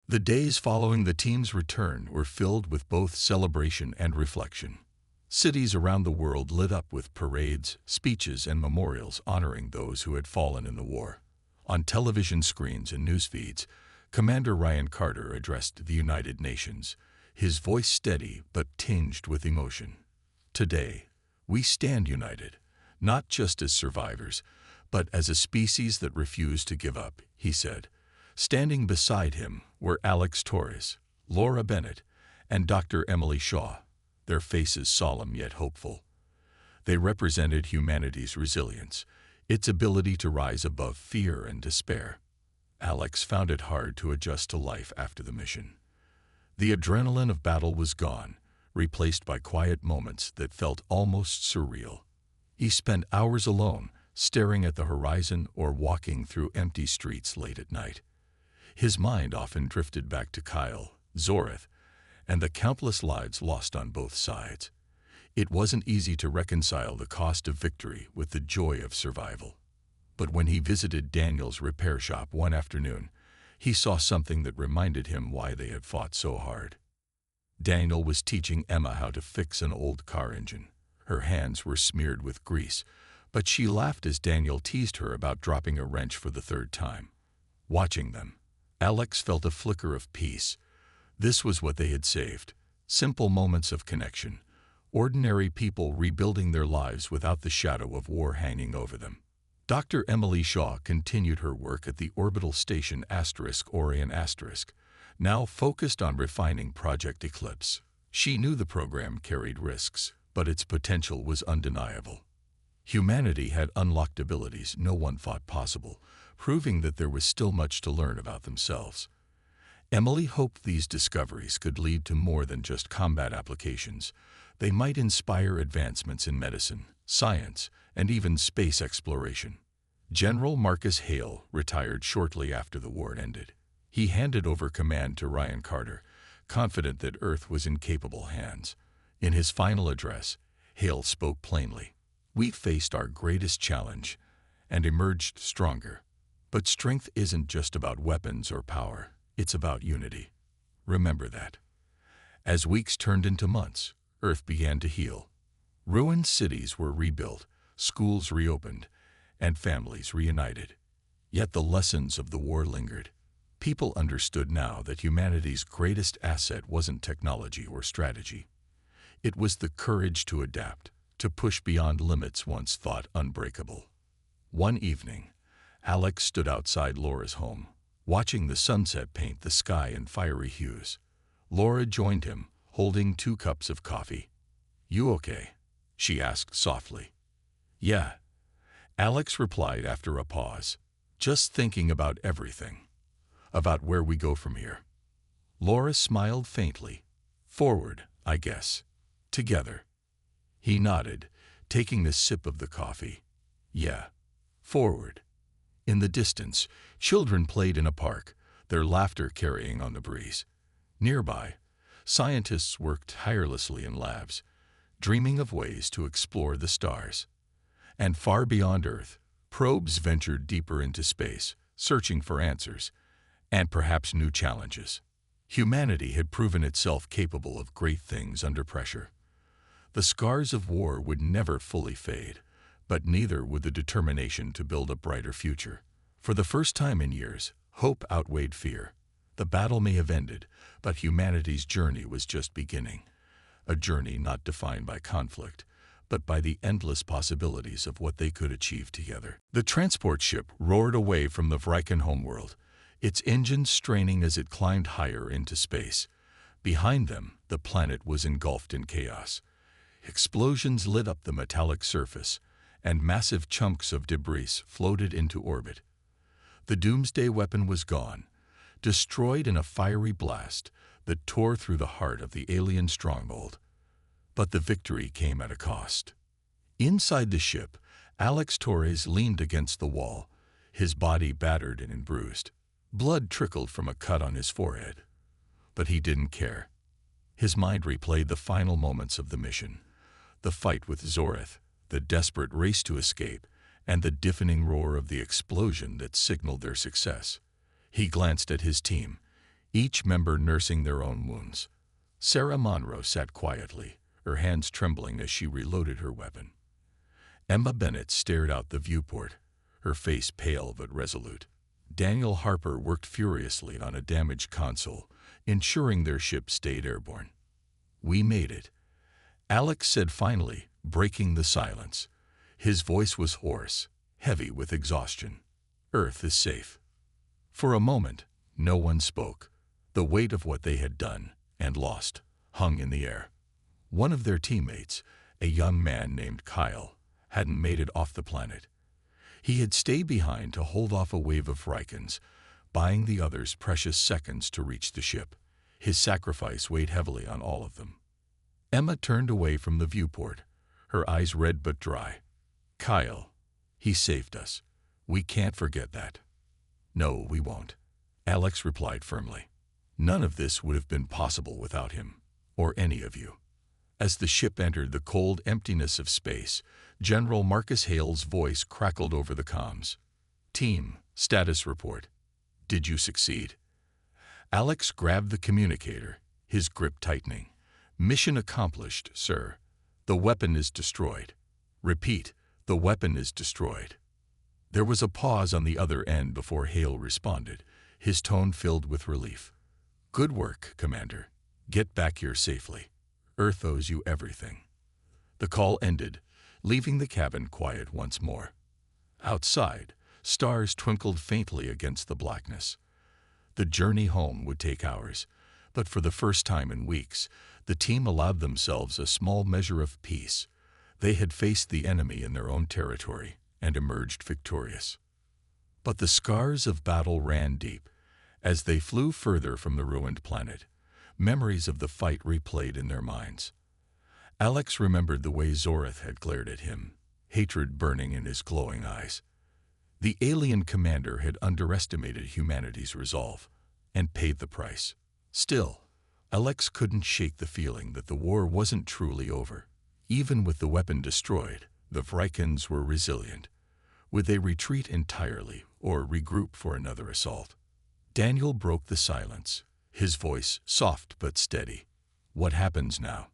The days following the team's return were filled with both celebration and reflection. Cities around the world lit up with parades, speeches, and memorials honoring those who had fallen in the war. On television screens and news feeds, Commander Ryan Carter addressed the United Nations, his voice steady but tinged with emotion. "Today, we stand united, not just as survivors, but as a species that refused to give up," he said. Standing beside him were Alex Torres, Laura Bennett, and Dr. Emily Shaw, their faces solemn yet hopeful. They represented humanity's resilience, its ability to rise above fear and despair. Alex found it hard to adjust to life after the mission. The adrenaline of battle was gone, replaced by quiet moments that felt almost surreal. He spent hours alone, staring at the horizon or walking through empty streets late at night. His mind often drifted back to Kyle, Zoreth, and the countless lives lost on both sides. It wasn't easy to reconcile the cost of victory with the joy of survival. But when he visited Daniel's repair shop one afternoon, he saw something that reminded him why they had fought so hard. Daniel was teaching Emma how to fix an old car engine. Her hands were smeared with grease, but she laughed as Daniel teased her about dropping a wrench for the third time. Watching them, Alex felt a flicker of peace. This was what they had saved: simple moments of connection, ordinary people rebuilding their lives without the shadow of war hanging over them. Dr. Emily Shaw continued her work at the orbital station Orion *, now focused on refining Project Eclipse. She knew the program carried risks, but its potential was undeniable. Humanity had unlocked abilities no one thought possible, proving that there was still much to learn about themselves. Emily hoped these discoveries could lead to more than just combat applications. They might inspire advancements in medicine, science, and even space exploration. General Marcus Hale retired shortly after the war ended. He handed over command to Ryan Carter, confident that Earth was in capable hands. In his final address, Hale spoke plainly. "We faced our greatest challenge and emerged stronger. But strength isn't just about weapons or power. It's about unity. Remember that." As weeks turned into months, Earth began to heal. Ruined cities were rebuilt, schools reopened, and families reunited. Yet the lessons of the war lingered. People understood now that humanity's greatest asset wasn't technology or strategy. It was the courage to adapt, to push beyond limits once thought unbreakable. One evening, Alex stood outside Laura's home, watching the sunset paint the sky in fiery hues. Laura joined him, holding 2 cups of coffee. "You okay?" she asked softly. "Yeah," Alex replied after a pause. "Just thinking about everything. About where we go from here." Laura smiled faintly. "Forward, I guess. Together." He nodded, taking a sip of the coffee. "Yeah, forward." In the distance, children played in a park, their laughter carrying on the breeze. Nearby, scientists worked tirelessly in labs, dreaming of ways to explore the stars. And far beyond Earth, probes ventured deeper into space, searching for answers, and perhaps new challenges. Humanity had proven itself capable of great things under pressure. The scars of war would never fully fade, but neither would the determination to build a brighter future. For the first time in years, hope outweighed fear. The battle may have ended, but humanity's journey was just beginning. A journey not defined by conflict, but by the endless possibilities of what they could achieve together. The transport ship roared away from the Vriken homeworld, its engines straining as it climbed higher into space. Behind them, the planet was engulfed in chaos. Explosions lit up the metallic surface, and massive chunks of debris floated into orbit. The doomsday weapon was gone, destroyed in a fiery blast that tore through the heart of the alien stronghold. But the victory came at a cost. Inside the ship, Alex Torres leaned against the wall, his body battered and bruised. Blood trickled from a cut on his forehead. But he didn't care. His mind replayed the final moments of the mission. The fight with Zoreth, the desperate race to escape, and the deafening roar of the explosion that signaled their success. He glanced at his team, each member nursing their own wounds. Sarah Monroe sat quietly, her hands trembling as she reloaded her weapon. Emma Bennett stared out the viewport, her face pale but resolute. Daniel Harper worked furiously on a damaged console, ensuring their ship stayed airborne. "We made it," Alex said finally, breaking the silence. His voice was hoarse, heavy with exhaustion. "Earth is safe." For a moment, no one spoke. The weight of what they had done and lost hung in the air. One of their teammates, a young man named Kyle, hadn't made it off the planet. He had stayed behind to hold off a wave of Rykans, buying the others precious seconds to reach the ship. His sacrifice weighed heavily on all of them. Emma turned away from the viewport, her eyes red but dry. "Kyle, he saved us. We can't forget that." "No, we won't," Alex replied firmly. "None of this would have been possible without him, or any of you." As the ship entered the cold emptiness of space, General Marcus Hale's voice crackled over the comms. "Team, status report. Did you succeed?" Alex grabbed the communicator, his grip tightening. "Mission accomplished, sir. The weapon is destroyed. Repeat, the weapon is destroyed." There was a pause on the other end before Hale responded, his tone filled with relief. "Good work, Commander. Get back here safely. Earth owes you everything." The call ended, leaving the cabin quiet once more. Outside, stars twinkled faintly against the blackness. The journey home would take hours, but for the first time in weeks, the team allowed themselves a small measure of peace. They had faced the enemy in their own territory and emerged victorious. But the scars of battle ran deep. As they flew further from the ruined planet, memories of the fight replayed in their minds. Alex remembered the way Zorith had glared at him, hatred burning in his glowing eyes. The alien commander had underestimated humanity's resolve and paid the price. Still, Alex couldn't shake the feeling that the war wasn't truly over. Even with the weapon destroyed, the Vrykans were resilient. Would they retreat entirely or regroup for another assault? Daniel broke the silence, his voice soft but steady. "What happens now?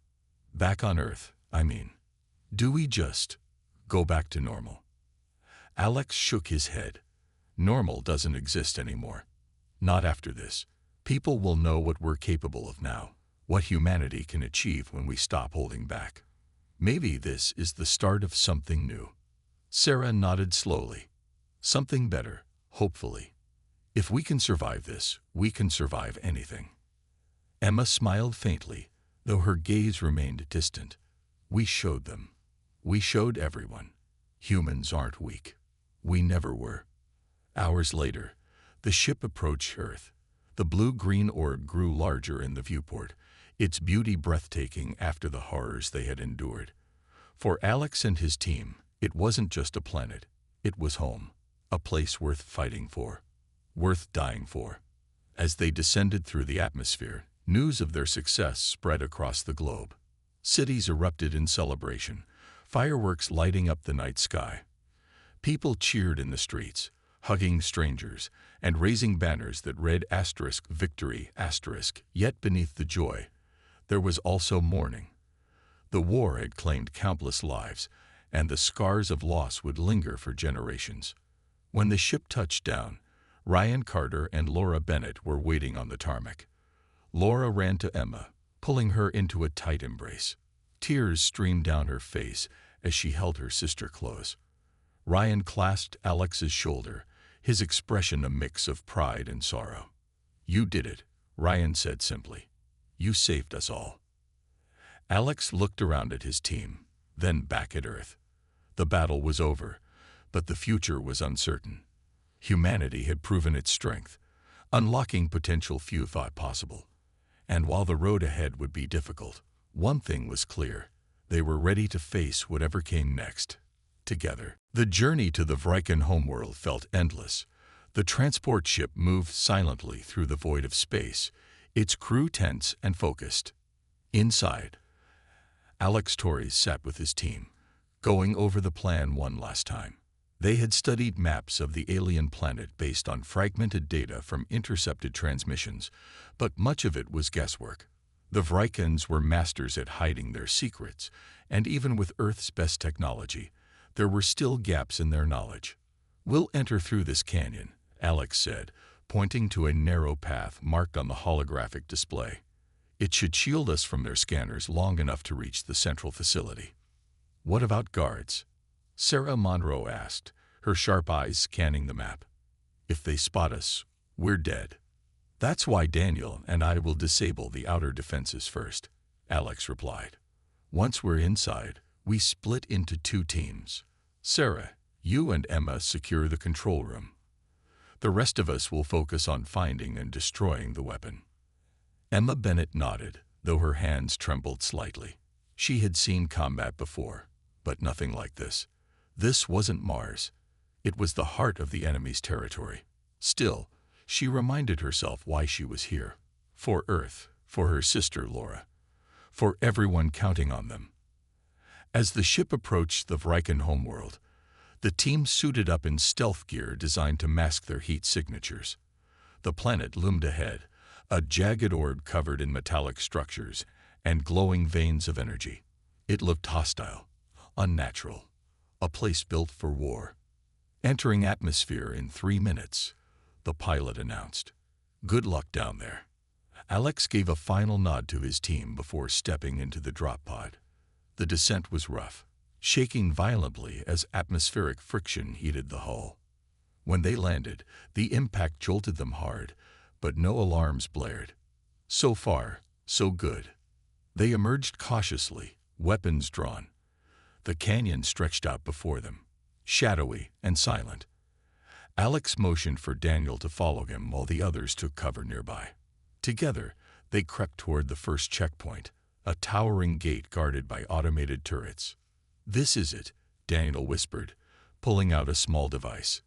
Back on Earth, I mean. Do we just go back to normal?" Alex shook his head. "Normal doesn't exist anymore. Not after this. People will know what we're capable of now, what humanity can achieve when we stop holding back. Maybe this is the start of something new." Sarah nodded slowly. "Something better, hopefully. If we can survive this, we can survive anything." Emma smiled faintly, though her gaze remained distant. "We showed them. We showed everyone. Humans aren't weak. We never were." Hours later, the ship approached Earth. The blue-green orb grew larger in the viewport, its beauty breathtaking after the horrors they had endured. For Alex and his team, it wasn't just a planet. It was home, a place worth fighting for, worth dying for. As they descended through the atmosphere, news of their success spread across the globe. Cities erupted in celebration, fireworks lighting up the night sky. People cheered in the streets, hugging strangers, and raising banners that read *victory*. Yet beneath the joy, there was also mourning. The war had claimed countless lives, and the scars of loss would linger for generations. When the ship touched down, Ryan Carter and Laura Bennett were waiting on the tarmac. Laura ran to Emma, pulling her into a tight embrace. Tears streamed down her face as she held her sister close. Ryan clasped Alex's shoulder, his expression a mix of pride and sorrow. "You did it," Ryan said simply. "You saved us all." Alex looked around at his team, then back at Earth. The battle was over, but the future was uncertain. Humanity had proven its strength, unlocking potential few thought possible. And while the road ahead would be difficult, one thing was clear: they were ready to face whatever came next, together. The journey to the Vrykan homeworld felt endless. The transport ship moved silently through the void of space, its crew tense and focused. Inside, Alex Torres sat with his team, going over the plan one last time. They had studied maps of the alien planet based on fragmented data from intercepted transmissions, but much of it was guesswork. The Vrykans were masters at hiding their secrets, and even with Earth's best technology, there were still gaps in their knowledge. "We'll enter through this canyon," Alex said, pointing to a narrow path marked on the holographic display. "It should shield us from their scanners long enough to reach the central facility." "What about guards?" Sarah Monroe asked, her sharp eyes scanning the map. "If they spot us, we're dead." "That's why Daniel and I will disable the outer defenses first," Alex replied. "Once we're inside, we split into 2 teams. Sarah, you and Emma secure the control room. The rest of us will focus on finding and destroying the weapon." Emma Bennett nodded, though her hands trembled slightly. She had seen combat before, but nothing like this. This wasn't Mars. It was the heart of the enemy's territory. Still, she reminded herself why she was here. For Earth, for her sister Laura, for everyone counting on them. As the ship approached the Vrykan homeworld, the team suited up in stealth gear designed to mask their heat signatures. The planet loomed ahead, a jagged orb covered in metallic structures and glowing veins of energy. It looked hostile, unnatural, a place built for war. "Entering atmosphere in 3 minutes," the pilot announced. "Good luck down there." Alex gave a final nod to his team before stepping into the drop pod. The descent was rough, shaking violently as atmospheric friction heated the hull. When they landed, the impact jolted them hard, but no alarms blared. So far, so good. They emerged cautiously, weapons drawn. The canyon stretched out before them, shadowy and silent. Alex motioned for Daniel to follow him while the others took cover nearby. Together, they crept toward the first checkpoint, a towering gate guarded by automated turrets. "This is it," Daniel whispered, pulling out a small device.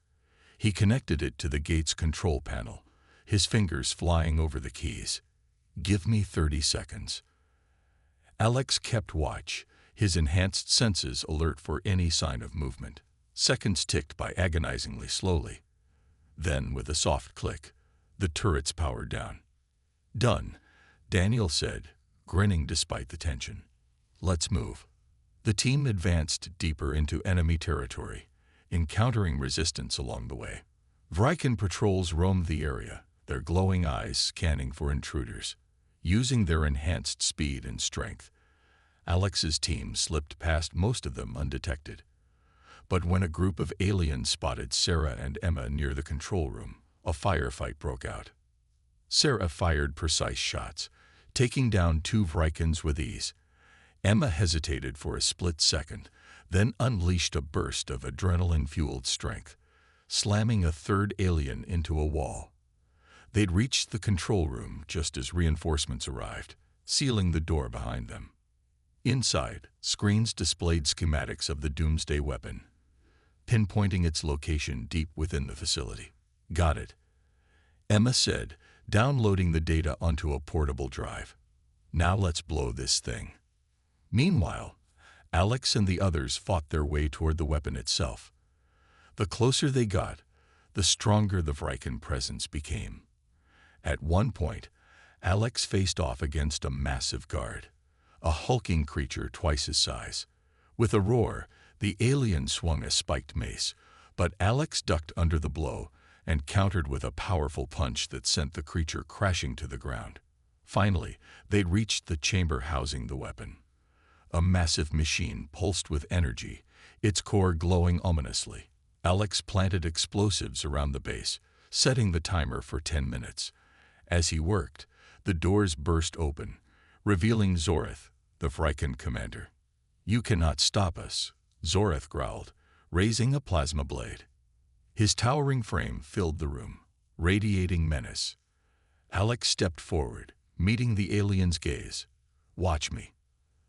He connected it to the gate's control panel, his fingers flying over the keys. "Give me 30 seconds." Alex kept watch, his enhanced senses alert for any sign of movement. Seconds ticked by agonizingly slowly. Then, with a soft click, the turrets powered down. "Done," Daniel said, grinning despite the tension. "Let's move." The team advanced deeper into enemy territory, encountering resistance along the way. Vrykan patrols roamed the area, their glowing eyes scanning for intruders. Using their enhanced speed and strength, Alex's team slipped past most of them undetected. But when a group of aliens spotted Sarah and Emma near the control room, a firefight broke out. Sarah fired precise shots, taking down 2 Vrykans with ease. Emma hesitated for a split second, then unleashed a burst of adrenaline-fueled strength, slamming a 3rd alien into a wall. They'd reached the control room just as reinforcements arrived, sealing the door behind them. Inside, screens displayed schematics of the doomsday weapon, pinpointing its location deep within the facility. "Got it," Emma said, downloading the data onto a portable drive. "Now let's blow this thing." Meanwhile, Alex and the others fought their way toward the weapon itself. The closer they got, the stronger the Vrykan presence became. At one point, Alex faced off against a massive guard, a hulking creature twice his size. With a roar, the alien swung a spiked mace, but Alex ducked under the blow and countered with a powerful punch that sent the creature crashing to the ground. Finally, they'd reached the chamber housing the weapon. A massive machine pulsed with energy, its core glowing ominously. Alex planted explosives around the base, setting the timer for 10 minutes. As he worked, the doors burst open, revealing Zoreth, the Vrykan commander. "You cannot stop us," Zoreth growled, raising a plasma blade. His towering frame filled the room, radiating menace. Alex stepped forward, meeting the alien's gaze. "Watch me."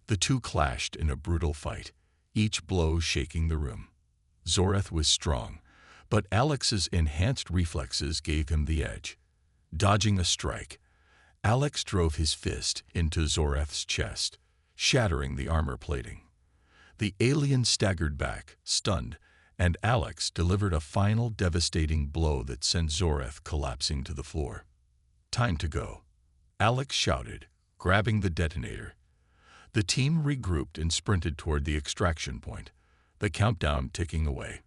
The two clashed in a brutal fight, each blow shaking the room. Zoreth was strong, but Alex's enhanced reflexes gave him the edge. Dodging a strike, Alex drove his fist into Zoreth's chest, shattering the armor plating. The alien staggered back, stunned, and Alex delivered a final devastating blow that sent Zoreth collapsing to the floor. "Time to go," Alex shouted, grabbing the detonator. The team regrouped and sprinted toward the extraction point, the countdown ticking away.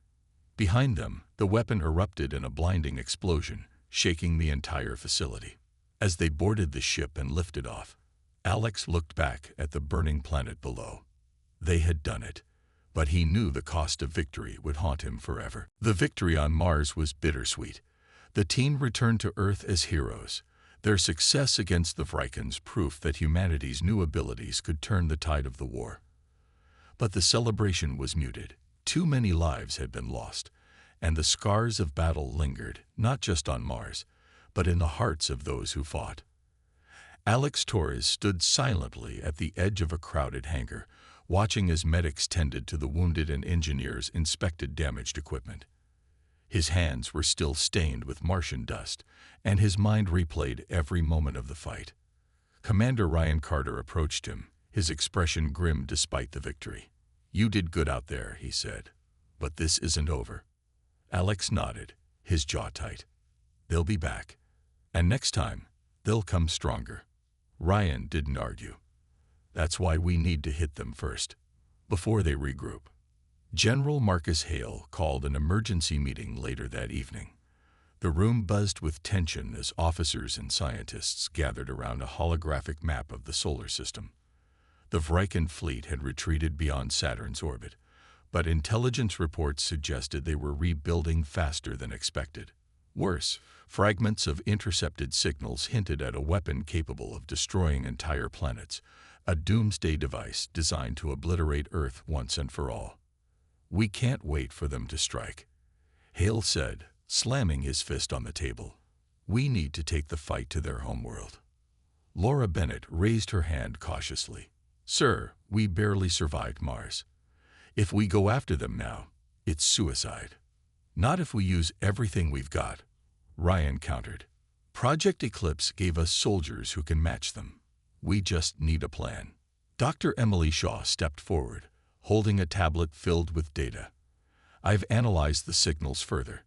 Behind them, the weapon erupted in a blinding explosion, shaking the entire facility. As they boarded the ship and lifted off, Alex looked back at the burning planet below. They had done it, but he knew the cost of victory would haunt him forever. The victory on Mars was bittersweet. The team returned to Earth as heroes, their success against the Vrykins proof that humanity's new abilities could turn the tide of the war. But the celebration was muted. Too many lives had been lost, and the scars of battle lingered, not just on Mars, but in the hearts of those who fought. Alex Torres stood silently at the edge of a crowded hangar, watching as medics tended to the wounded and engineers inspected damaged equipment. His hands were still stained with Martian dust, and his mind replayed every moment of the fight. Commander Ryan Carter approached him, his expression grim despite the victory. "You did good out there," he said, "but this isn't over." Alex nodded, his jaw tight. "They'll be back, and next time, they'll come stronger." Ryan didn't argue. "That's why we need to hit them first, before they regroup." General Marcus Hale called an emergency meeting later that evening. The room buzzed with tension as officers and scientists gathered around a holographic map of the solar system. The Vrykin fleet had retreated beyond Saturn's orbit, but intelligence reports suggested they were rebuilding faster than expected. Worse, fragments of intercepted signals hinted at a weapon capable of destroying entire planets, a doomsday device designed to obliterate Earth once and for all. "We can't wait for them to strike," Hale said, slamming his fist on the table. "We need to take the fight to their homeworld." Laura Bennett raised her hand cautiously. "Sir, we barely survived Mars. If we go after them now, it's suicide." "Not if we use everything we've got," Ryan countered. "Project Eclipse gave us soldiers who can match them. We just need a plan." Dr. Emily Shaw stepped forward, holding a tablet filled with data. "I've analyzed the signals further.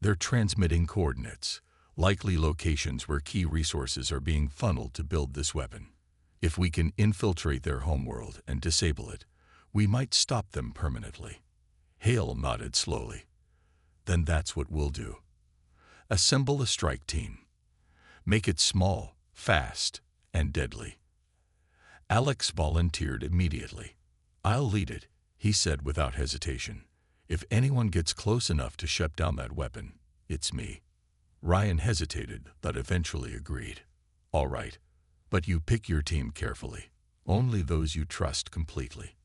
They're transmitting coordinates, likely locations where key resources are being funneled to build this weapon. If we can infiltrate their homeworld and disable it, we might stop them permanently." Hale nodded slowly. "Then that's what we'll do. Assemble a strike team. Make it small, fast, and deadly." Alex volunteered immediately. "I'll lead it," he said without hesitation. "If anyone gets close enough to shut down that weapon, it's me." Ryan hesitated, but eventually agreed. "All right, but you pick your team carefully. Only those you trust completely."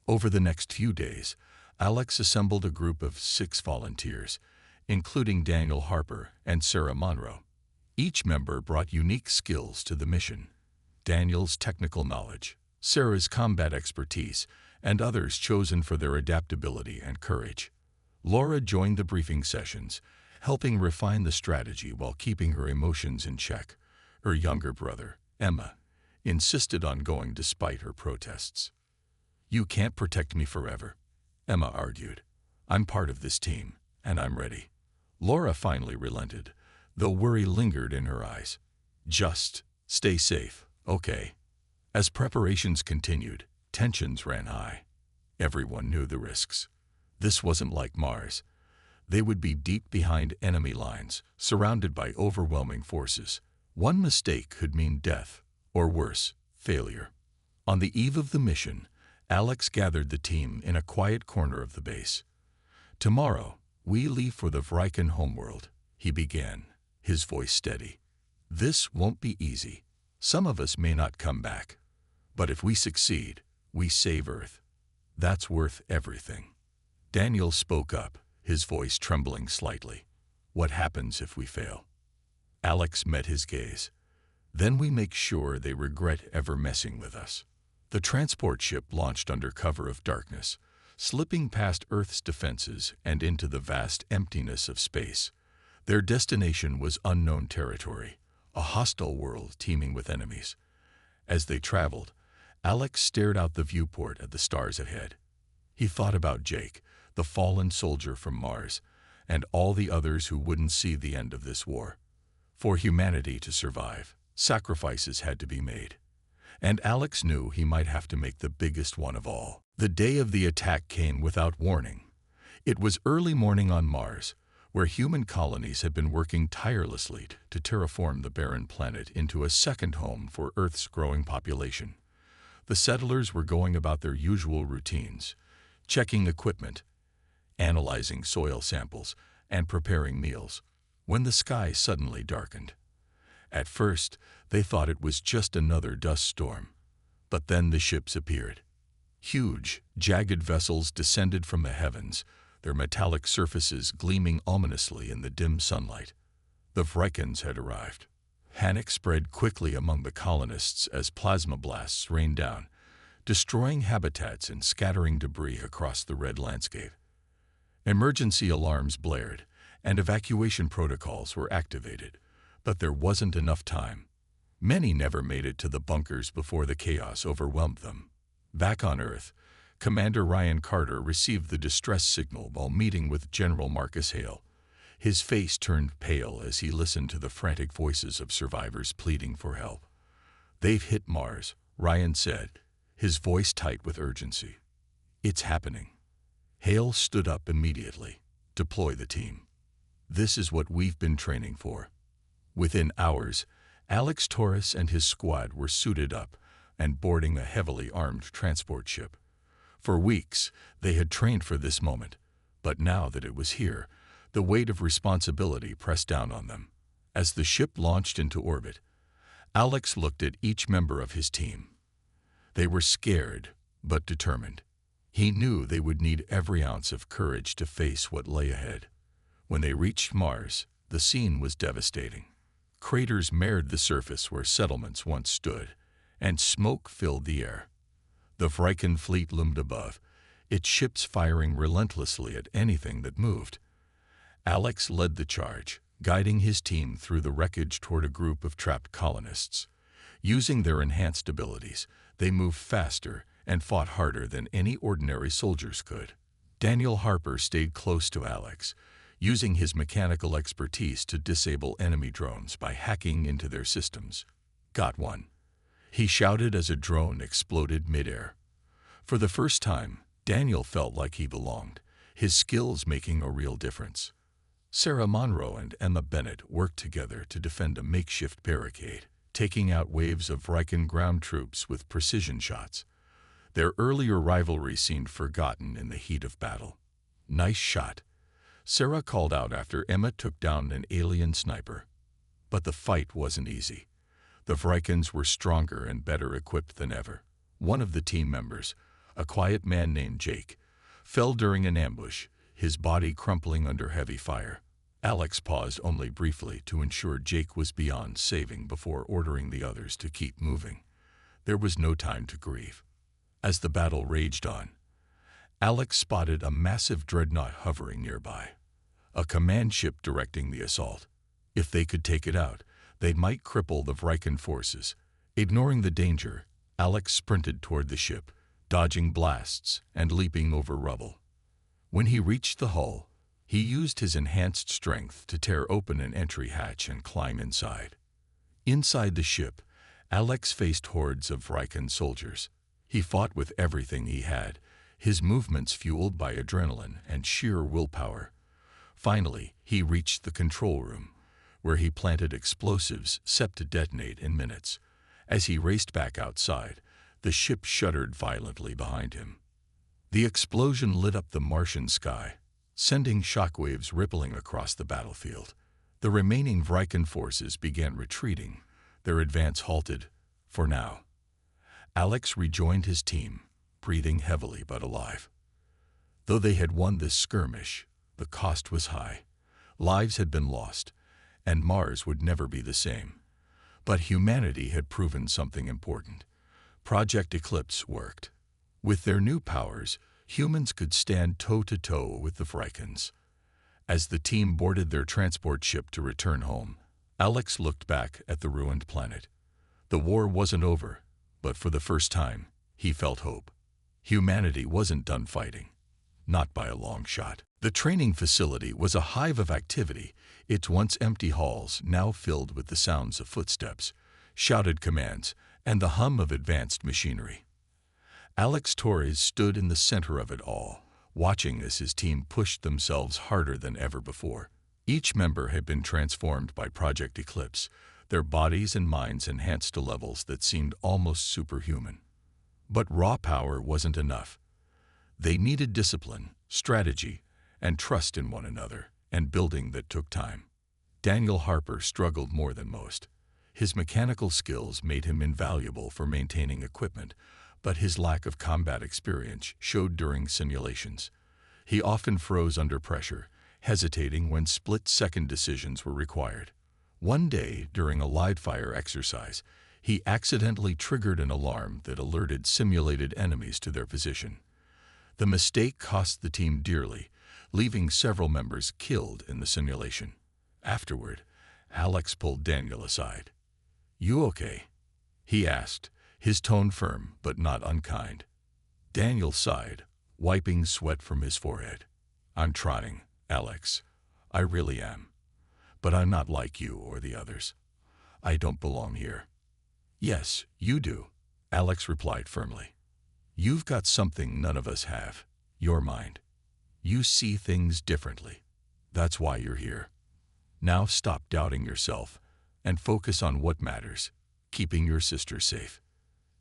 Over the next few days, Alex assembled a group of 6 volunteers, including Daniel Harper and Sarah Monroe. Each member brought unique skills to the mission. Daniel's technical knowledge, Sarah's combat expertise, and others chosen for their adaptability and courage. Laura joined the briefing sessions, helping refine the strategy while keeping her emotions in check. Her younger brother, Emma, insisted on going despite her protests. "You can't protect me forever," Emma argued. "I'm part of this team, and I'm ready." Laura finally relented, though worry lingered in her eyes. "Just stay safe, okay?" As preparations continued, tensions ran high. Everyone knew the risks. This wasn't like Mars. They would be deep behind enemy lines, surrounded by overwhelming forces. One mistake could mean death, or worse, failure. On the eve of the mission, Alex gathered the team in a quiet corner of the base. "Tomorrow, we leave for the Vrykin homeworld," he began, his voice steady. "This won't be easy. Some of us may not come back. But if we succeed, we save Earth. That's worth everything." Daniel spoke up, his voice trembling slightly. "What happens if we fail?" Alex met his gaze. "Then we make sure they regret ever messing with us." The transport ship launched under cover of darkness, slipping past Earth's defenses and into the vast emptiness of space. Their destination was unknown territory, a hostile world teeming with enemies. As they traveled, Alex stared out the viewport at the stars ahead. He thought about Jake, the fallen soldier from Mars, and all the others who wouldn't see the end of this war. For humanity to survive, sacrifices had to be made. And Alex knew he might have to make the biggest one of all. The day of the attack came without warning. It was early morning on Mars, where human colonies had been working tirelessly to terraform the barren planet into a second home for Earth's growing population. The settlers were going about their usual routines, checking equipment, analyzing soil samples, and preparing meals, when the sky suddenly darkened. At first, they thought it was just another dust storm. But then the ships appeared. Huge, jagged vessels descended from the heavens, their metallic surfaces gleaming ominously in the dim sunlight. The Vrykins had arrived. Panic spread quickly among the colonists as plasma blasts rained down, destroying habitats and scattering debris across the red landscape. Emergency alarms blared, and evacuation protocols were activated, but there wasn't enough time. Many never made it to the bunkers before the chaos overwhelmed them. Back on Earth, Commander Ryan Carter received the distress signal while meeting with General Marcus Hale. His face turned pale as he listened to the frantic voices of survivors pleading for help. "They've hit Mars," Ryan said, his voice tight with urgency. "It's happening." Hale stood up immediately. "Deploy the team. This is what we've been training for." Within hours, Alex Torres and his squad were suited up and boarding a heavily armed transport ship. For weeks, they had trained for this moment, but now that it was here, the weight of responsibility pressed down on them. As the ship launched into orbit, Alex looked at each member of his team. They were scared, but determined. He knew they would need every ounce of courage to face what lay ahead. When they reached Mars, the scene was devastating. Craters marred the surface where settlements once stood, and smoke filled the air. The Vrykin fleet loomed above, its ships firing relentlessly at anything that moved. Alex led the charge, guiding his team through the wreckage toward a group of trapped colonists. Using their enhanced abilities, they moved faster and fought harder than any ordinary soldiers could. Daniel Harper stayed close to Alex, using his mechanical expertise to disable enemy drones by hacking into their systems. "Got one," he shouted as a drone exploded midair. For the first time, Daniel felt like he belonged, his skills making a real difference. Sarah Monroe and Emma Bennett worked together to defend a makeshift barricade, taking out waves of Vrykin ground troops with precision shots. Their earlier rivalry seemed forgotten in the heat of battle. "Nice shot," Sarah called out after Emma took down an alien sniper. But the fight wasn't easy. The Vrykins were stronger and better equipped than ever. One of the team members, a quiet man named Jake, fell during an ambush, his body crumpling under heavy fire. Alex paused only briefly to ensure Jake was beyond saving before ordering the others to keep moving. There was no time to grieve. As the battle raged on, Alex spotted a massive dreadnought hovering nearby, a command ship directing the assault. If they could take it out, they might cripple the Vrykin forces. Ignoring the danger, Alex sprinted toward the ship, dodging blasts and leaping over rubble. When he reached the hull, he used his enhanced strength to tear open an entry hatch and climb inside. Inside the ship, Alex faced hordes of Vrykin soldiers. He fought with everything he had, his movements fueled by adrenaline and sheer willpower. Finally, he reached the control room, where he planted explosives set to detonate in minutes. As he raced back outside, the ship shuddered violently behind him. The explosion lit up the Martian sky, sending shockwaves rippling across the battlefield. The remaining Vrykin forces began retreating, their advance halted, for now. Alex rejoined his team, breathing heavily but alive. Though they had won this skirmish, the cost was high. Lives had been lost, and Mars would never be the same. But humanity had proven something important. Project Eclipse worked. With their new powers, humans could stand toe-to-toe with the Vrykins. As the team boarded their transport ship to return home, Alex looked back at the ruined planet. The war wasn't over, but for the first time, he felt hope. Humanity wasn't done fighting. not by a long shot. The training facility was a hive of activity, its once empty halls now filled with the sounds of footsteps, shouted commands, and the hum of advanced machinery. Alex Torres stood in the center of it all, watching as his team pushed themselves harder than ever before. Each member had been transformed by Project Eclipse, their bodies and minds enhanced to levels that seemed almost superhuman. But raw power wasn't enough. They needed discipline, strategy, and trust in one another, and building that took time. Daniel Harper struggled more than most. His mechanical skills made him invaluable for maintaining equipment, but his lack of combat experience showed during simulations. He often froze under pressure, hesitating when split-second decisions were required. One day, during a live-fire exercise, he accidentally triggered an alarm that alerted simulated enemies to their position. The mistake cost the team dearly, leaving several members killed in the simulation. Afterward, Alex pulled Daniel aside. "You okay?" he asked, his tone firm but not unkind. Daniel sighed, wiping sweat from his forehead. "I'm trying, Alex. I really am. But I'm not like you or the others. I don't belong here." "Yes, you do," Alex replied firmly. "You've got something none of us have, your mind. You see things differently. That's why you're here. Now stop doubting yourself and focus on what matters, keeping your sister safe."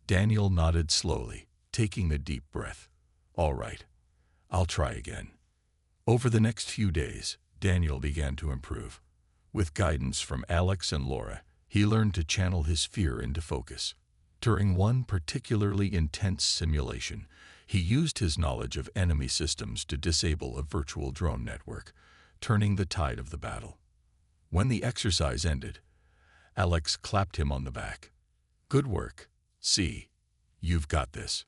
Daniel nodded slowly, taking a deep breath. "All right, I'll try again." Over the next few days, Daniel began to improve. With guidance from Alex and Laura, he learned to channel his fear into focus. During one particularly intense simulation, he used his knowledge of enemy systems to disable a virtual drone network, turning the tide of the battle. When the exercise ended, Alex clapped him on the back. "Good work. See, you've got this."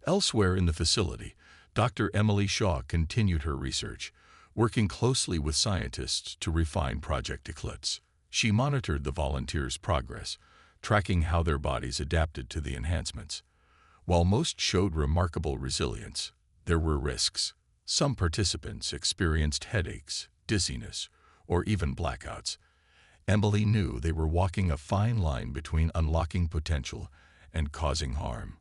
Elsewhere in the facility, Dr. Emily Shaw continued her research, working closely with scientists to refine Project Eclipse. She monitored the volunteers' progress, tracking how their bodies adapted to the enhancements. While most showed remarkable resilience, there were risks. Some participants experienced headaches, dizziness, or even blackouts. Emily knew they were walking a fine line between unlocking potential and causing harm.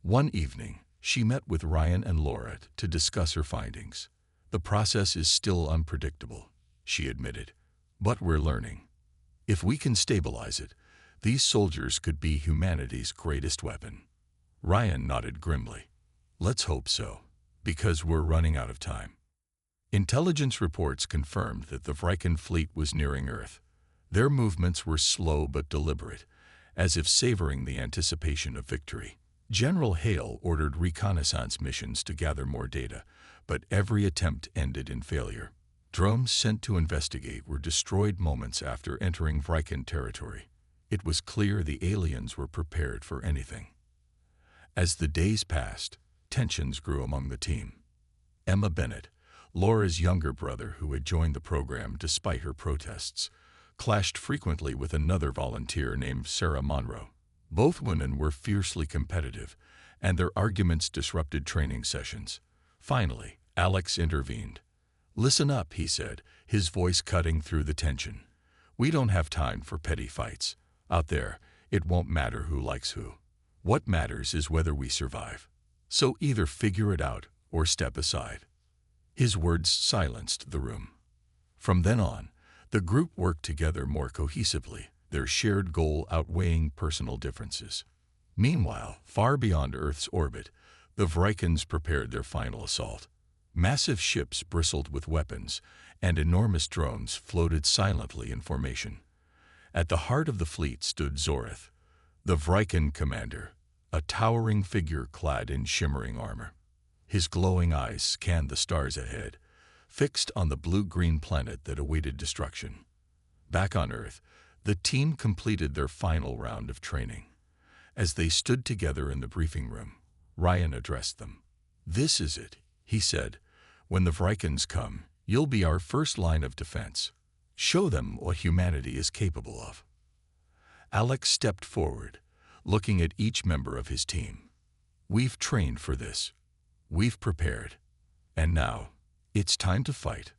One evening, she met with Ryan and Laura to discuss her findings. "The process is still unpredictable," she admitted, "but we're learning. If we can stabilize it, these soldiers could be humanity's greatest weapon." Ryan nodded grimly. "Let's hope so, because we're running out of time." Intelligence reports confirmed that the Vrikan fleet was nearing Earth. Their movements were slow but deliberate, as if savoring the anticipation of victory. General Hale ordered reconnaissance missions to gather more data, but every attempt ended in failure. Drones sent to investigate were destroyed moments after entering Vrikan territory. It was clear the aliens were prepared for anything. As the days passed, tensions grew among the team. Emma Bennett, Laura's younger brother who had joined the program despite her protests, clashed frequently with another volunteer named Sarah Monroe. Both women were fiercely competitive, and their arguments disrupted training sessions. Finally, Alex intervened. "Listen up," he said, his voice cutting through the tension. "We don't have time for petty fights. Out there, it won't matter who likes who. What matters is whether we survive. So either figure it out or step aside." His words silenced the room. From then on, the group worked together more cohesively, their shared goal outweighing personal differences. Meanwhile, far beyond Earth's orbit, the Vrykans prepared their final assault. Massive ships bristled with weapons, and enormous drones floated silently in formation. At the heart of the fleet stood Zorith, the Vrykan commander, a towering figure clad in shimmering armor. His glowing eyes scanned the stars ahead, fixed on the blue-green planet that awaited destruction. Back on Earth, the team completed their final round of training. As they stood together in the briefing room, Ryan addressed them. "This is it," he said. "When the Vrykans come, you'll be our first line of defense. Show them what humanity is capable of." Alex stepped forward, looking at each member of his team. "We've trained for this. We've prepared. And now, it's time to fight.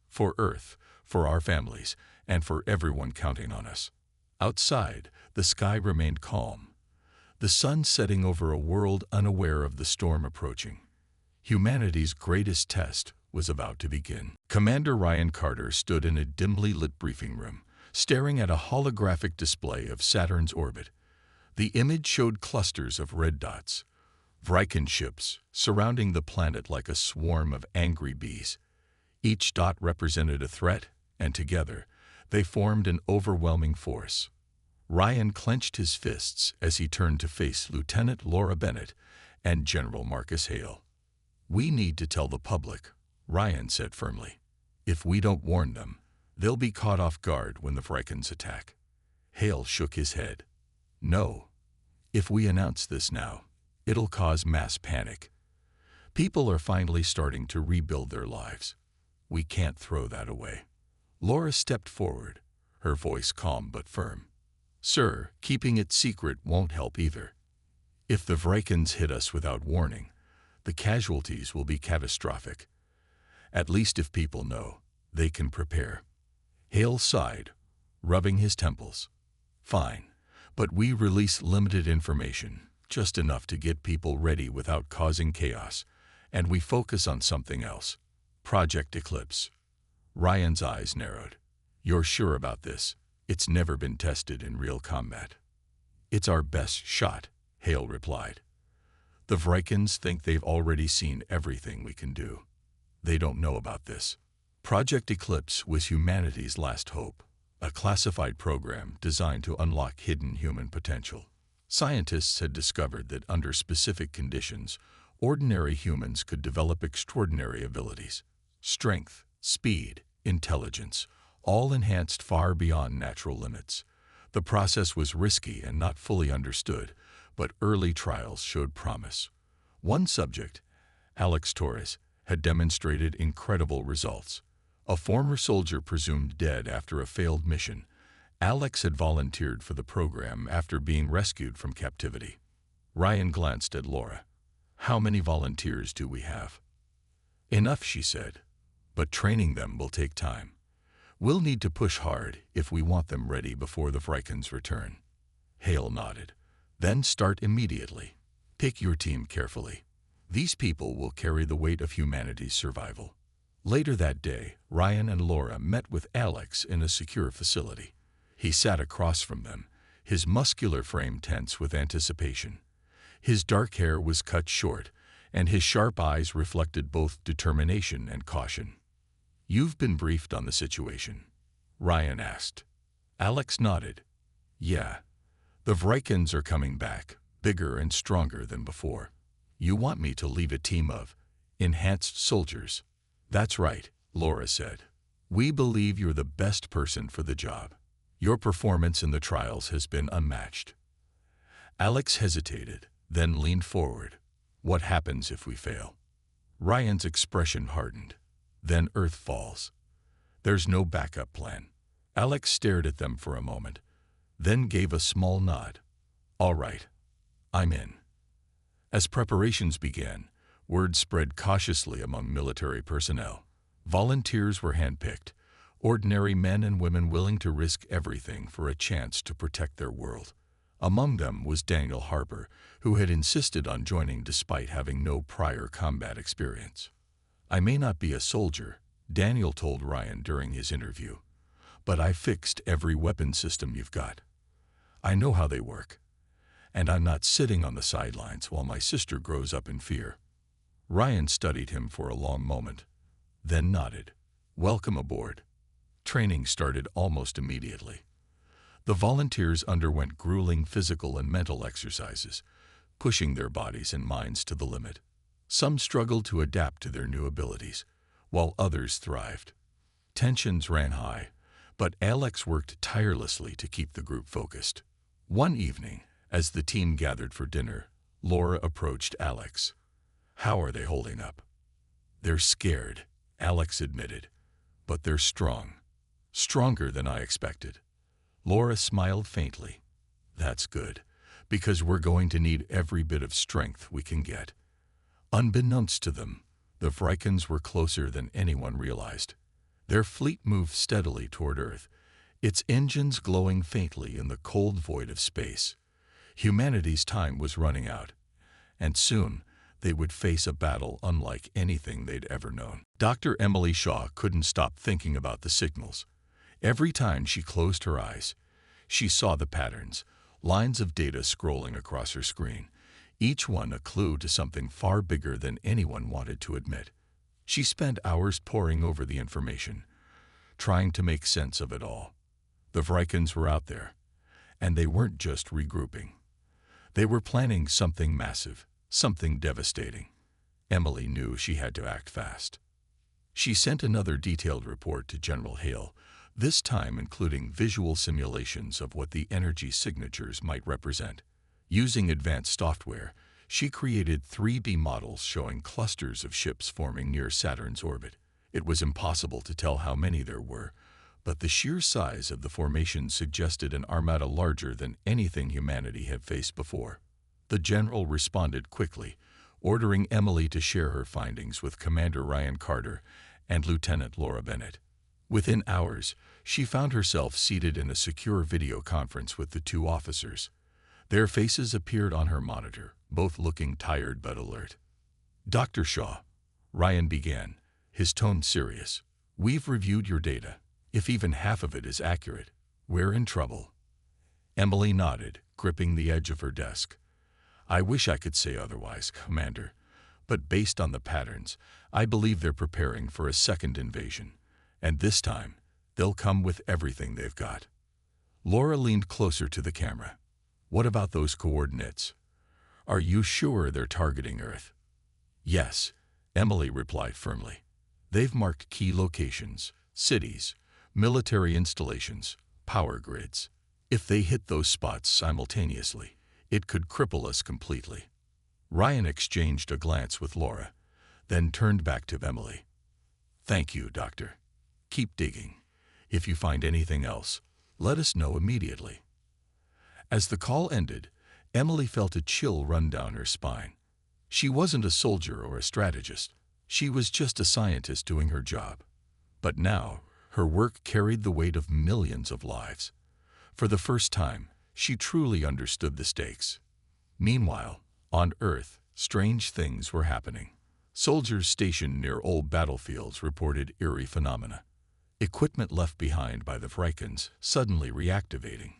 For Earth, for our families, and for everyone counting on us. Outside, the sky remained calm, the sun setting over a world unaware of the storm approaching. Humanity's greatest test was about to begin. Commander Ryan Carter stood in a dimly lit briefing room, staring at a holographic display of Saturn's orbit. The image showed clusters of red dots, Vrikan ships surrounding the planet like a swarm of angry bees. Each dot represented a threat, and together, they formed an overwhelming force. Ryan clenched his fists as he turned to face Lieutenant Laura Bennett and General Marcus Hale. "We need to tell the public," Ryan said firmly. "If we don't warn them, they'll be caught off guard when the Vrikans attack." Hale shook his head. "No. If we announce this now, it'll cause mass panic. People are finally starting to rebuild their lives. We can't throw that away." Laura stepped forward, her voice calm but firm. "Sir, keeping it secret won't help either. If the Vrikans hit us without warning, the casualties will be catastrophic. At least if people know, they can prepare." Hale sighed, rubbing his temples. "Fine, but we release limited information, just enough to get people ready without causing chaos, and we focus on something else. Project Eclipse." Ryan's eyes narrowed. "You're sure about this? It's never been tested in real combat." "It's our best shot," Hale replied. "The Vrikans think they've already seen everything we can do. They don't know about this." Project Eclipse was humanity's last hope, a classified program designed to unlock hidden human potential. Scientists had discovered that under specific conditions, ordinary humans could develop extraordinary abilities. Strength, speed, intelligence, all enhanced far beyond natural limits. The process was risky and not fully understood, but early trials showed promise. One subject, Alex Torres, had demonstrated incredible results. A former soldier presumed dead after a failed mission, Alex had volunteered for the program after being rescued from captivity. Ryan glanced at Laura. "How many volunteers do we have?" "Enough," she said, "but training them will take time. We'll need to push hard if we want them ready before the Vrikans return." Hale nodded. "Then start immediately. Pick your team carefully. These people will carry the weight of humanity's survival." Later that day, Ryan and Laura met with Alex in a secure facility. He sat across from them, his muscular frame tense with anticipation. His dark hair was cut short, and his sharp eyes reflected both determination and caution. "You've been briefed on the situation?" Ryan asked. Alex nodded. "Yeah. The Vrikans are coming back, bigger and stronger than before. You want me to lead a team of enhanced soldiers?" "That's right," Laura said. "We believe you're the best person for the job. Your performance in the trials has been unmatched." Alex hesitated, then leaned forward. "What happens if we fail?" Ryan's expression hardened. "Then Earth falls. There's no backup plan." Alex stared at them for a moment, then gave a small nod. "All right, I'm in." As preparations began, word spread cautiously among military personnel. Volunteers were handpicked, ordinary men and women willing to risk everything for a chance to protect their world. Among them was Daniel Harper, who had insisted on joining despite having no prior combat experience. "I may not be a soldier," Daniel told Ryan during his interview, "but I fixed every weapon system you've got. I know how they work, and I'm not sitting on the sidelines while my sister grows up in fear." Ryan studied him for a long moment, then nodded. "Welcome aboard." Training started almost immediately. The volunteers underwent grueling physical and mental exercises, pushing their bodies and minds to the limit. Some struggled to adapt to their new abilities, while others thrived. Tensions ran high, but Alex worked tirelessly to keep the group focused. One evening, as the team gathered for dinner, Laura approached Alex. "How are they holding up?" "They're scared," Alex admitted, "but they're strong. Stronger than I expected." Laura smiled faintly. "That's good, because we're going to need every bit of strength we can get." Unbeknownst to them, The Vrykins were closer than anyone realized. Their fleet moved steadily toward Earth, its engines glowing faintly in the cold void of space. Humanity's time was running out, and soon they would face a battle unlike anything they'd ever known. Dr. Emily Shaw couldn't stop thinking about the signals. Every time she closed her eyes, she saw the patterns, lines of data scrolling across her screen, each one a clue to something far bigger than anyone wanted to admit. She spent hours poring over the information, trying to make sense of it all. The Vrykins were out there, and they weren't just regrouping. They were planning something massive, something devastating. Emily knew she had to act fast. She sent another detailed report to General Hale, this time including visual simulations of what the energy signatures might represent. Using advanced software, she created 3D models showing clusters of ships forming near Saturn's orbit. It was impossible to tell how many there were, but the sheer size of the formation suggested an armada larger than anything humanity had faced before. The general responded quickly, ordering Emily to share her findings with Commander Ryan Carter and Lieutenant Laura Bennett. Within hours, she found herself seated in a secure video conference with the two officers. Their faces appeared on her monitor, both looking tired but alert. "Dr. Shaw," Ryan began, his tone serious, "we've reviewed your data. If even half of it is accurate, we're in trouble." Emily nodded, gripping the edge of her desk. "I wish I could say otherwise, Commander, but based on the patterns, I believe they're preparing for a second invasion, and this time, they'll come with everything they've got." Laura leaned closer to the camera. "What about those coordinates? Are you sure they're targeting Earth?" "Yes," Emily replied firmly. "They've marked key locations, cities, military installations, power grids. If they hit those spots simultaneously, it could cripple us completely." Ryan exchanged a glance with Laura, then turned back to Emily. "Thank you, Doctor. Keep digging. If you find anything else, let us know immediately." As the call ended, Emily felt a chill run down her spine. She wasn't a soldier or a strategist. She was just a scientist doing her job. But now, her work carried the weight of millions of lives. For the first time, she truly understood the stakes. Meanwhile, on Earth, strange things were happening. Soldiers stationed near old battlefields reported eerie phenomena. Equipment left behind by the Vrykins suddenly reactivating,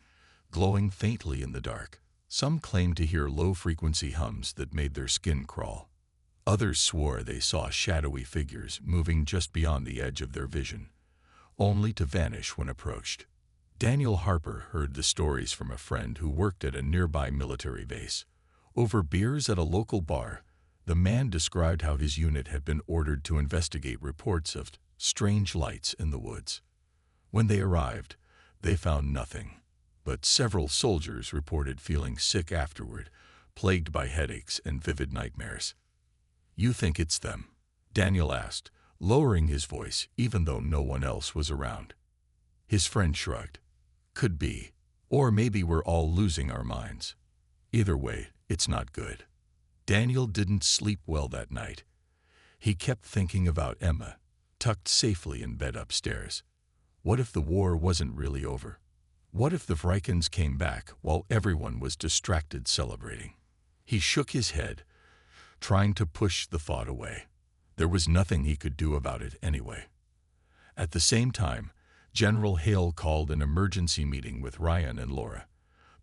glowing faintly in the dark. Some claimed to hear low-frequency hums that made their skin crawl. Others swore they saw shadowy figures moving just beyond the edge of their vision, only to vanish when approached. Daniel Harper heard the stories from a friend who worked at a nearby military base. Over beers at a local bar, the man described how his unit had been ordered to investigate reports of strange lights in the woods. When they arrived, they found nothing, but several soldiers reported feeling sick afterward, plagued by headaches and vivid nightmares. "You think it's them?" Daniel asked, lowering his voice even though no one else was around. His friend shrugged. "Could be. Or maybe we're all losing our minds. Either way, it's not good." Daniel didn't sleep well that night. He kept thinking about Emma, tucked safely in bed upstairs. What if the war wasn't really over? What if the Vrykins came back while everyone was distracted celebrating? He shook his head, trying to push the thought away. There was nothing he could do about it anyway. At the same time, General Hale called an emergency meeting with Ryan and Laura.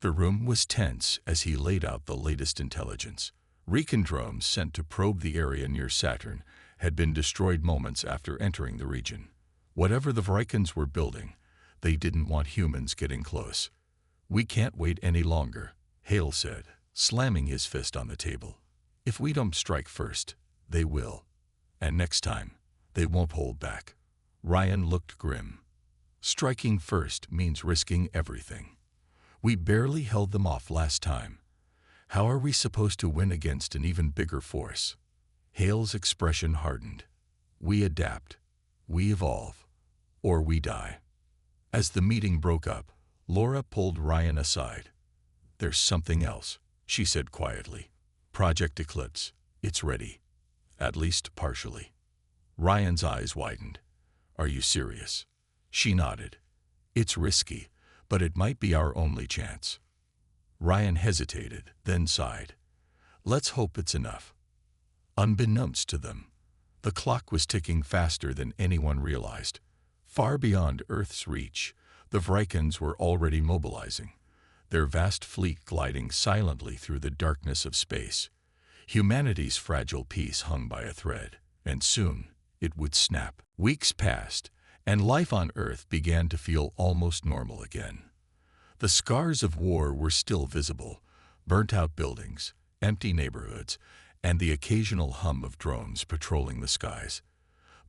The room was tense as he laid out the latest intelligence. Recon drones sent to probe the area near Saturn had been destroyed moments after entering the region. Whatever the Vrykins were building, they didn't want humans getting close. "We can't wait any longer," Hale said, slamming his fist on the table. "If we don't strike first, they will. And next time, they won't hold back." Ryan looked grim. "Striking first means risking everything. We barely held them off last time. How are we supposed to win against an even bigger force?" Hale's expression hardened. "We adapt. We evolve. Or we die." As the meeting broke up, Laura pulled Ryan aside. "There's something else," she said quietly. "Project Eclipse. It's ready." at least partially. Ryan's eyes widened. Are you serious? She nodded. It's risky, but it might be our only chance. Ryan hesitated, then sighed. Let's hope it's enough. Unbeknownst to them, the clock was ticking faster than anyone realized. Far beyond Earth's reach, the Vrykins were already mobilizing, their vast fleet gliding silently through the darkness of space. Humanity's fragile peace hung by a thread, and soon it would snap. Weeks passed, and life on Earth began to feel almost normal again. The scars of war were still visible, burnt-out buildings, empty neighborhoods, and the occasional hum of drones patrolling the skies.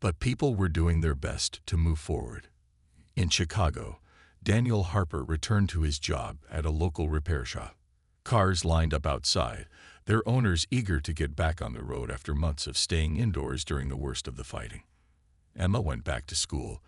But people were doing their best to move forward. In Chicago, Daniel Harper returned to his job at a local repair shop. Cars lined up outside, their owners eager to get back on the road after months of staying indoors during the worst of the fighting. Emma went back to school,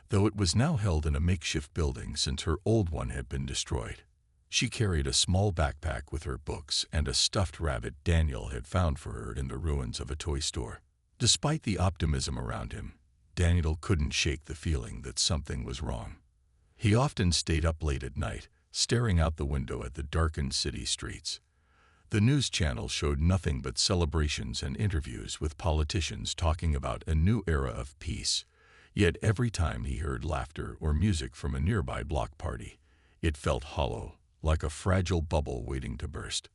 though it was now held in a makeshift building since her old one had been destroyed. She carried a small backpack with her books and a stuffed rabbit Daniel had found for her in the ruins of a toy store. Despite the optimism around him, Daniel couldn't shake the feeling that something was wrong. He often stayed up late at night, staring out the window at the darkened city streets. The news channel showed nothing but celebrations and interviews with politicians talking about a new era of peace. Yet every time he heard laughter or music from a nearby block party, it felt hollow, like a fragile bubble waiting to burst.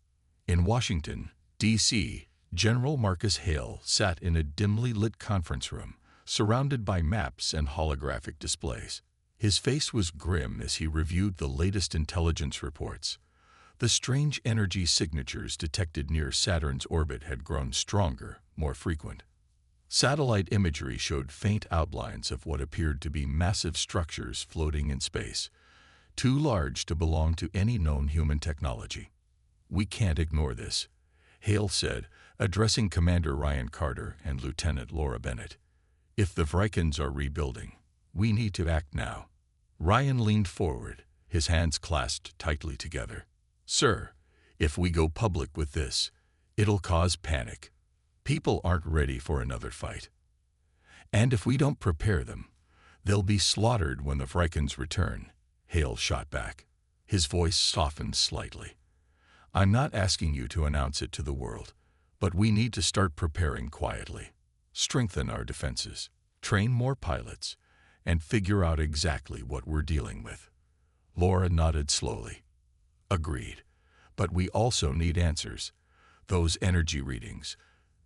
In Washington, D.C., General Marcus Hale sat in a dimly lit conference room, surrounded by maps and holographic displays. His face was grim as he reviewed the latest intelligence reports. The strange energy signatures detected near Saturn's orbit had grown stronger, more frequent. Satellite imagery showed faint outlines of what appeared to be massive structures floating in space, too large to belong to any known human technology. We can't ignore this, Hale said, addressing Commander Ryan Carter and Lieutenant Laura Bennett. If the Vrykins are rebuilding, we need to act now. Ryan leaned forward, his hands clasped tightly together. Sir, if we go public with this, it'll cause panic. People aren't ready for another fight. And if we don't prepare them, they'll be slaughtered when the Vrykins return, Hale shot back. His voice softened slightly. I'm not asking you to announce it to the world, but we need to start preparing quietly. Strengthen our defenses, train more pilots, and figure out exactly what we're dealing with. Laura nodded slowly. Agreed. But we also need answers. Those energy readings,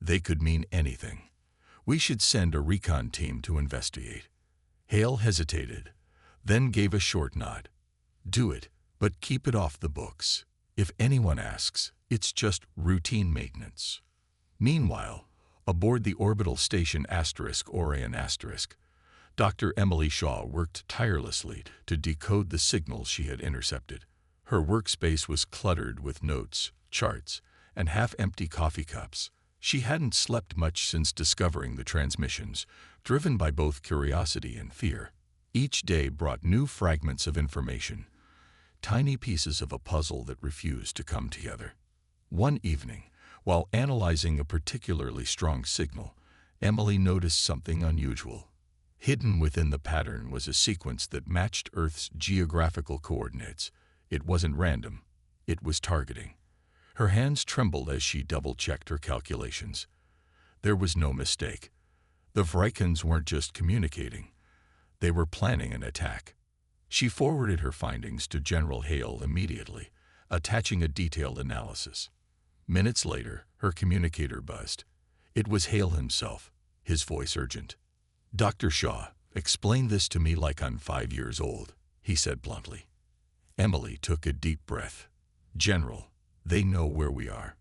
they could mean anything. We should send a recon team to investigate. Hale hesitated, then gave a short nod. Do it, but keep it off the books. If anyone asks, it's just routine maintenance. Meanwhile, aboard the orbital station Orion *, Dr. Emily Shaw worked tirelessly to decode the signals she had intercepted. Her workspace was cluttered with notes, charts, and half-empty coffee cups. She hadn't slept much since discovering the transmissions, driven by both curiosity and fear. Each day brought new fragments of information, tiny pieces of a puzzle that refused to come together. One evening, while analyzing a particularly strong signal, Emily noticed something unusual. Hidden within the pattern was a sequence that matched Earth's geographical coordinates. It wasn't random. It was targeting. Her hands trembled as she double-checked her calculations. There was no mistake. The Vrykins weren't just communicating. They were planning an attack. She forwarded her findings to General Hale immediately, attaching a detailed analysis. Minutes later, her communicator buzzed. It was Hale himself, his voice urgent. Dr. Shaw, explain this to me like I'm 5 years old, he said bluntly. Emily took a deep breath. General, they know where we are.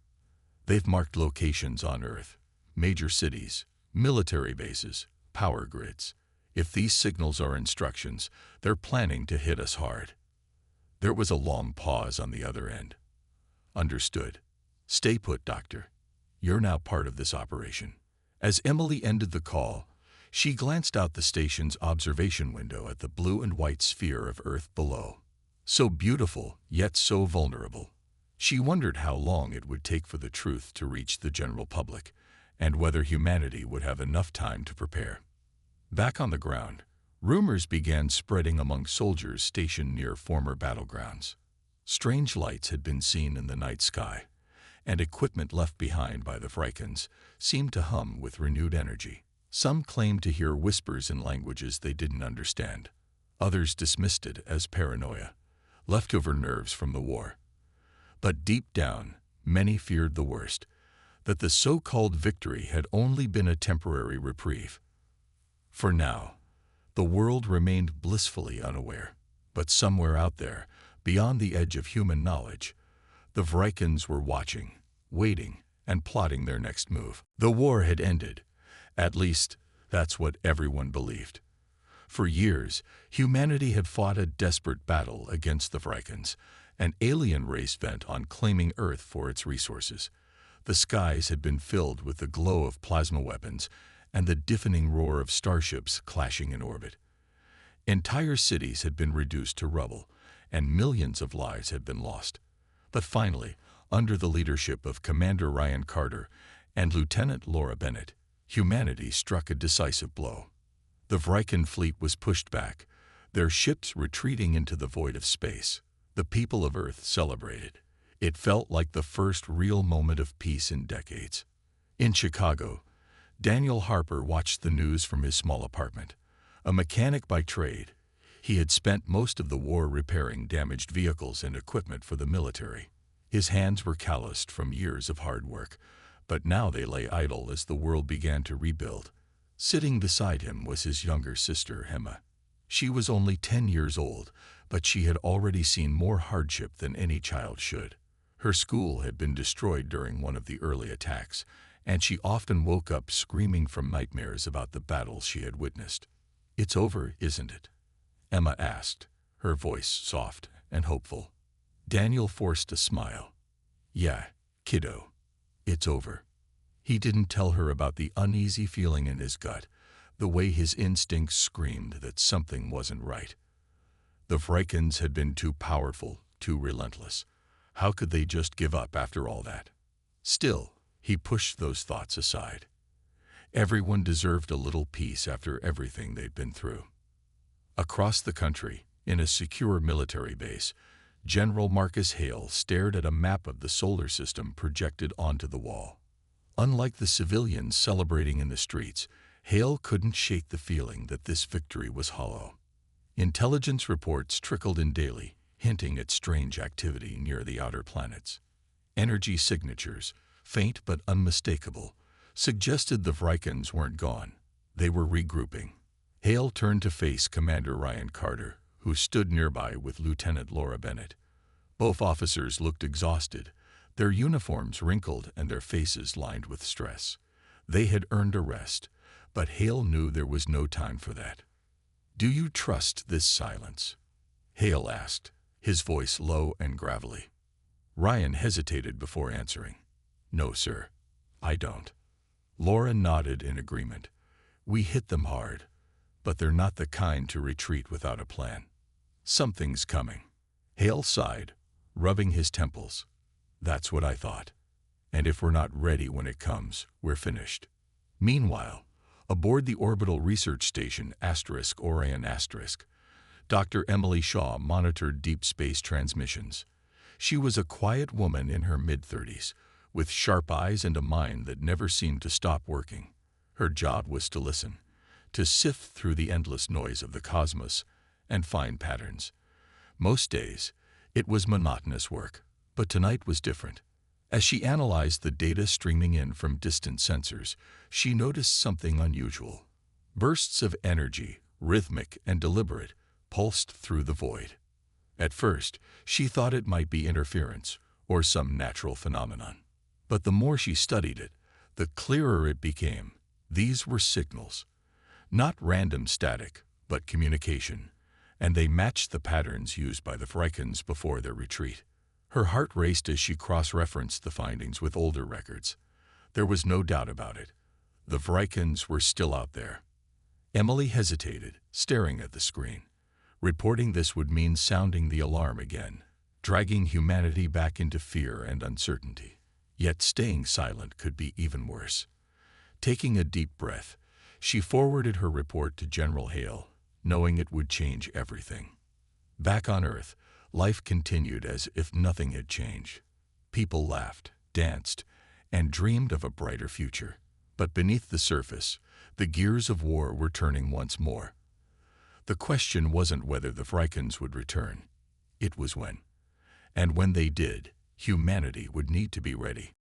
They've marked locations on Earth, major cities, military bases, power grids. If these signals are instructions, they're planning to hit us hard. There was a long pause on the other end. Understood. Stay put, Doctor. You're now part of this operation. As Emily ended the call, she glanced out the station's observation window at the blue and white sphere of Earth below. So beautiful, yet so vulnerable. She wondered how long it would take for the truth to reach the general public, and whether humanity would have enough time to prepare. Back on the ground, rumors began spreading among soldiers stationed near former battlegrounds. Strange lights had been seen in the night sky, and equipment left behind by the Vrykins seemed to hum with renewed energy. Some claimed to hear whispers in languages they didn't understand. Others dismissed it as paranoia, leftover nerves from the war. But deep down, many feared the worst, that the so-called victory had only been a temporary reprieve. For now, the world remained blissfully unaware. But somewhere out there, beyond the edge of human knowledge, the Vrykins were watching, waiting, and plotting their next move. The war had ended. At least, that's what everyone believed. For years, humanity had fought a desperate battle against the Vrykins, an alien race bent on claiming Earth for its resources. The skies had been filled with the glow of plasma weapons and the deafening roar of starships clashing in orbit. Entire cities had been reduced to rubble, and millions of lives had been lost. But finally, under the leadership of Commander Ryan Carter and Lieutenant Laura Bennett, humanity struck a decisive blow. The Vrykin fleet was pushed back, their ships retreating into the void of space. The people of Earth celebrated. It felt like the first real moment of peace in decades. In Chicago, Daniel Harper watched the news from his small apartment. A mechanic by trade, he had spent most of the war repairing damaged vehicles and equipment for the military. His hands were calloused from years of hard work, but now they lay idle as the world began to rebuild. Sitting beside him was his younger sister, Emma. She was only 10 years old, but she had already seen more hardship than any child should. Her school had been destroyed during one of the early attacks, and she often woke up screaming from nightmares about the battles she had witnessed. "It's over, isn't it?" Emma asked, her voice soft and hopeful. Daniel forced a smile. "Yeah, kiddo, it's over." He didn't tell her about the uneasy feeling in his gut, the way his instincts screamed that something wasn't right. The Vrykins had been too powerful, too relentless. How could they just give up after all that? Still, he pushed those thoughts aside. Everyone deserved a little peace after everything they'd been through. Across the country, in a secure military base, General Marcus Hale stared at a map of the solar system projected onto the wall. Unlike the civilians celebrating in the streets, Hale couldn't shake the feeling that this victory was hollow. Intelligence reports trickled in daily, hinting at strange activity near the outer planets. Energy signatures, faint but unmistakable, suggested the Vrykins weren't gone. They were regrouping. Hale turned to face Commander Ryan Carter, who stood nearby with Lieutenant Laura Bennett. Both officers looked exhausted, their uniforms wrinkled and their faces lined with stress. They had earned a rest, but Hale knew there was no time for that. "Do you trust this silence?" Hale asked, his voice low and gravelly. Ryan hesitated before answering. "No, sir, I don't." Laura nodded in agreement. "We hit them hard, but they're not the kind to retreat without a plan. Something's coming." Hale sighed, rubbing his temples. "That's what I thought. And if we're not ready when it comes, we're finished." Meanwhile, aboard the orbital research station Orion *, Dr. Emily Shaw monitored deep space transmissions. She was a quiet woman in her mid-30s, with sharp eyes and a mind that never seemed to stop working. Her job was to listen, to sift through the endless noise of the cosmos and find patterns. Most days, it was monotonous work, but tonight was different. As she analyzed the data streaming in from distant sensors, she noticed something unusual. Bursts of energy, rhythmic and deliberate, pulsed through the void. At first, she thought it might be interference or some natural phenomenon. But the more she studied it, the clearer it became. These were signals. Not random static, but communication, and they matched the patterns used by the Vrykins before their retreat. Her heart raced as she cross-referenced the findings with older records. There was no doubt about it. The Vrykins were still out there. Emily hesitated, staring at the screen. Reporting this would mean sounding the alarm again, dragging humanity back into fear and uncertainty. Yet staying silent could be even worse. Taking a deep breath, she forwarded her report to General Hale, knowing it would change everything. Back on Earth, life continued as if nothing had changed. People laughed, danced, and dreamed of a brighter future. But beneath the surface, the gears of war were turning once more. The question wasn't whether the Frykens would return. It was when. And when they did, humanity would need to be ready.